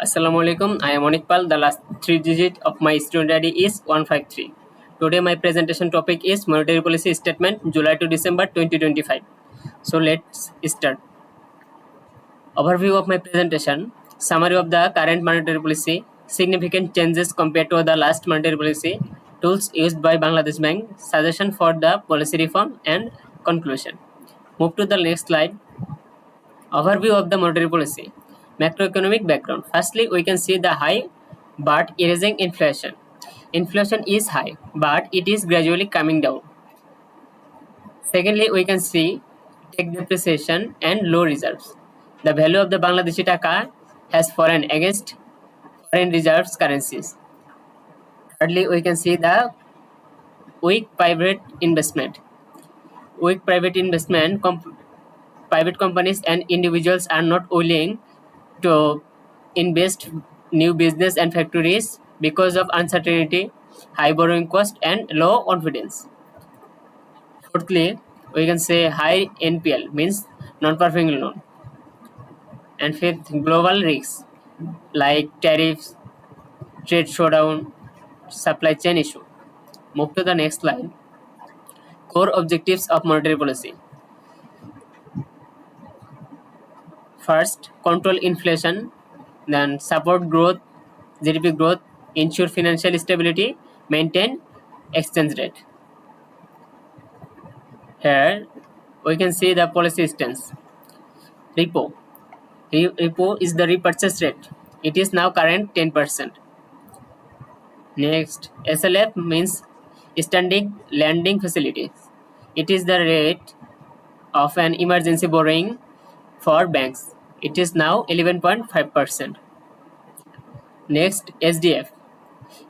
Assalamu alaikum. I am Onikpal. The last three digit of my student ID is 153. Today my presentation topic is monetary policy statement July to December 2025. So let's start. Overview of my presentation. Summary of the current monetary policy. Significant changes compared to the last monetary policy. Tools used by Bangladesh Bank. Suggestion for the policy reform and conclusion. Move to the next slide. Overview of the monetary policy. Macroeconomic background. Firstly, we can see the high but erasing inflation. Inflation is high, but it is gradually coming down. Secondly, we can see tech depreciation and low reserves. The value of the Bangladeshi taka has fallen against foreign reserves currencies. Thirdly, we can see the weak private investment. Weak private investment, private companies and individuals are not willing to invest new business and factories because of uncertainty, high borrowing cost and low confidence. Fourthly, we can say high NPL means non-performing loan. And fifth, global risks like tariffs, trade showdown, supply chain issue. Move to the next slide. Core objectives of monetary policy. First, control inflation, then support growth, GDP growth, ensure financial stability, maintain exchange rate. Here we can see the policy stance. Repo. Repo is the repurchase rate. It is now current 10%. Next, SLF means standing lending facilities. It is the rate of an emergency borrowing for banks. It is now 11.5%. Next, SDF,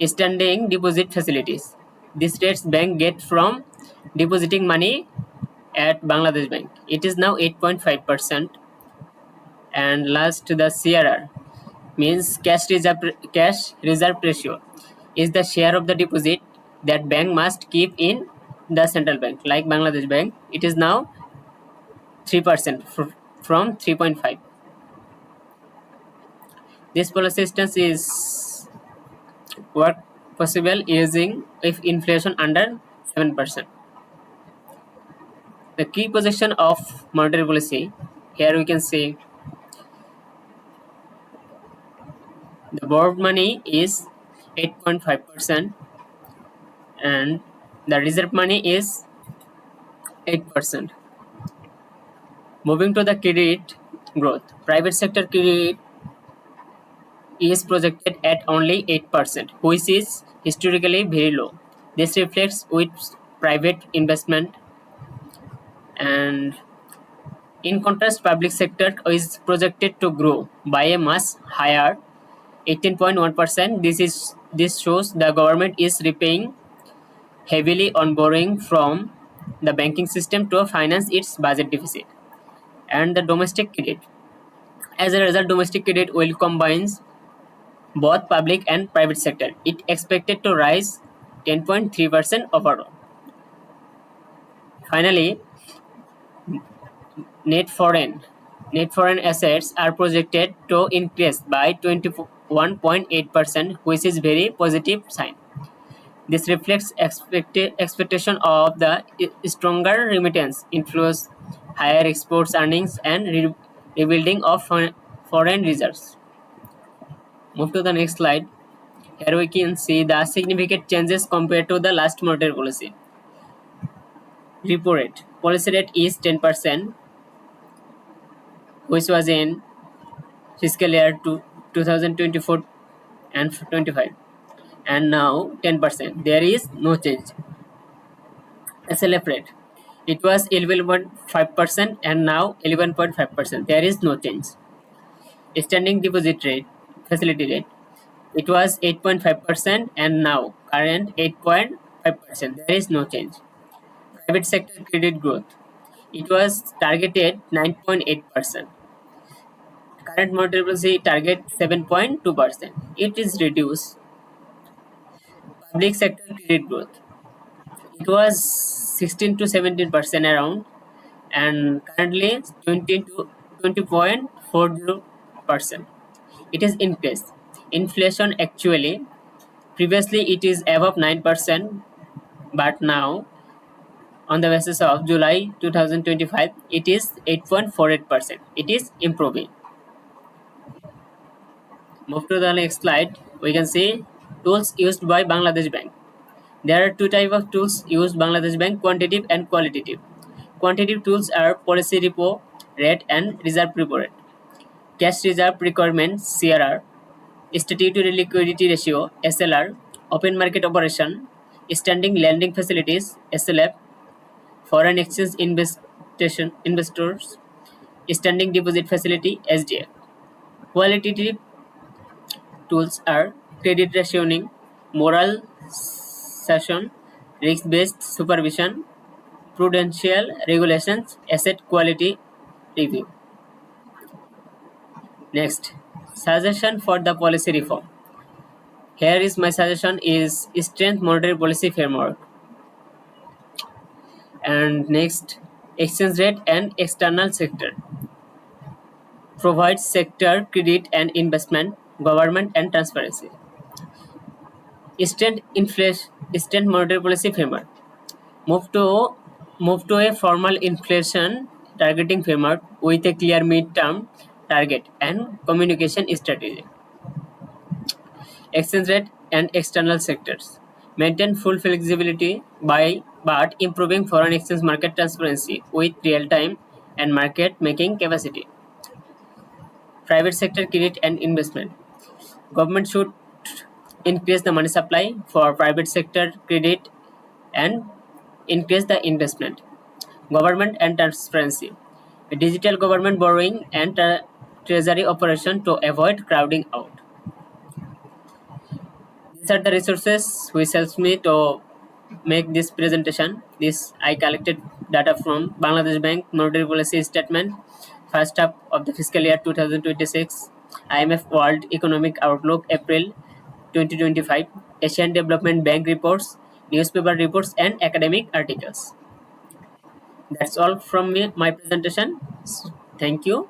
standing deposit facilities. This rates bank get from depositing money at Bangladesh Bank. It is now 8.5%. And last, the CRR means cash reserve ratio is the share of the deposit that bank must keep in the central bank. Like Bangladesh Bank, it is now 3% from 3.5. This policy stance is work possible using if inflation under 7%. The key position of monetary policy, here we can see the borrowed money is 8.5% and the reserve money is 8%. Moving to the credit growth, private sector credit is projected at only 8%, which is historically very low. This reflects with private investment, and in contrast, public sector is projected to grow by a much higher 18.1%. This shows the government is repaying heavily on borrowing from the banking system to finance its budget deficit. And the domestic credit. As a result, domestic credit will combine both public and private sector. It expected to rise 10.3% overall. Finally, net foreign assets are projected to increase by 21.8%, which is very positive sign. This reflects expectation of the stronger remittance inflows, higher exports earnings, and rebuilding of foreign reserves. Move to the next slide. Here we can see the significant changes compared to the last monetary policy. Repo rate. Policy rate is 10%, which was in fiscal year 2024 and 25, and now 10%. There is no change. SLF rate. It was 11.5% and now 11.5%. There is no change. Standing deposit rate, facility rate. It was 8.5% and now current 8.5%. There is no change. Private sector credit growth. It was targeted 9.8%. Current monetary policy target 7.2%. It is reduced. Public sector credit growth. It was 16 to 17% around, and currently 20 to 20.40%. it is increased. Inflation actually, previously it is above 9%, but now on the basis of July 2025, it is 8.48%. It is improving. Move to the next slide. We can see tools used by Bangladesh Bank. There are two types of tools used Bangladesh Bank: quantitative and qualitative. Quantitative tools are policy repo rate and reserve repo rate, cash reserve requirement (CRR), statutory liquidity ratio (SLR), open market operation, standing lending facilities (SLF), foreign exchange investors, standing deposit facility (SDF). Qualitative tools are credit rationing, moral sanction, risk-based supervision, prudential regulations, asset quality review. Next, suggestion for the policy reform. Here is my suggestion is strength monetary policy framework. And next, exchange rate and external sector. Provides sector credit and investment, government and transparency. Strength monetary policy framework. Move to a formal inflation targeting framework with a clear mid-term target and communication strategy. Exchange rate and external sectors. Maintain full flexibility but improving foreign exchange market transparency with real-time and market-making capacity. Private sector credit and investment. Government should increase the money supply for private sector credit and increase the investment. Government and transparency. Digital government borrowing and treasury operation to avoid crowding out. These are the resources which helps me to make this presentation. This I collected data from Bangladesh Bank Monetary Policy Statement, first half of the fiscal year 2026, IMF World Economic Outlook April 2025, Asian Development Bank reports, newspaper reports, and academic articles. That's all from me, my presentation. Thank you.